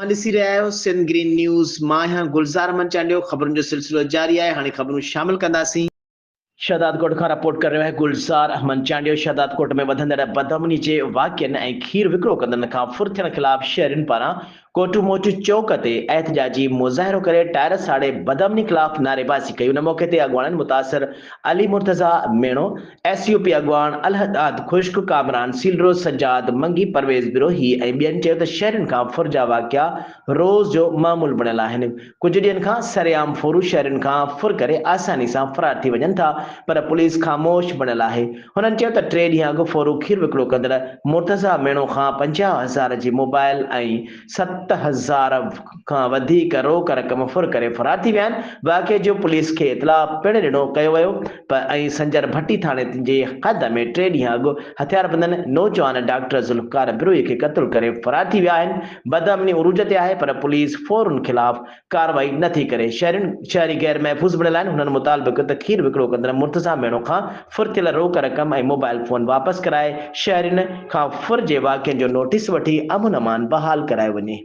ॾिसी रहिया आहियो सिंध ग्रीन न्यूज़। मां आहियां गुलज़ार मंचालियो। ख़बरुनि जो सिलसिलो जारी आहे। हाणे ख़बरूं शामिल कंदासीं। शहदादकोट खां रिपोर्ट कर रहियो आहे गुलज़ार मंचालियो। शहदादकोट में वधंदड़ बदअमनी जे वाक़िअनि ऐं खीर विकिरो कंदड़नि खां फुर थियण ख़िलाफ़ शहरियुनि पारां कोटू मोटू चौक ते एहतजाजी मुज़ाहिरो करे टायर साड़े बदअमनी ख़िलाफ़ नारेबाज़ी कई। उन मौक़े ते अॻवाननि मुतासिर अली मुर्तज़ा मेणो, SUP अॻवान अलहदाद खुश्क, कामरान सीलरोज़ सजाद मंगी, परवेज़ बिरोही ऐं ॿियनि चयो त शहरियुनि खां फुर जा वाक़िआ रोज़ जो मामूल बणियल आहिनि। कुझु ॾींहंनि खां सरेआम फोरू शहरियुनि खां फुर करे आसानी सां फरार थी वञनि था, पर पुलिस ख़ामोश बणियल आहे। हुननि चयो त 3 ॾींहं अॻु फोरू खीर विकिरो कंदड़ मुर्तज़ा मेणो खां 50,000 जी मोबाइल ऐं 7,000 खां वधीक रोक रक़म फुर करे फरार थी विया आहिनि। वाक़िए जो पुलिस खे इतला पिणु ॾिनो कयो वियो ऐं संजर भट्टी थाणे जे हद में 3 ॾींहं अॻु हथियारबंदनि नौजवान डॉक्टर ज़ुल्फ़कार बिरोही खे क़त्ल करे फरार थी विया आहिनि। बदअमनी उरूज ते आहे, पर पुलिस फोरन ख़िलाफ़ कार्रवाई नथी करे। शहरी गैर महफ़ूज़ बणियल आहिनि। हुननि मुतालबिक़ त खीर विकिरो कंदड़ मुर्तज़ा मेणो खां फुर थियल रोक रक़म ऐं मोबाइल फ़ोन वापसि कराए शहरियुनि खां फुर जे वाक़िअनि जो नोटिस वठी अमन अमान बहाल करायो वञे।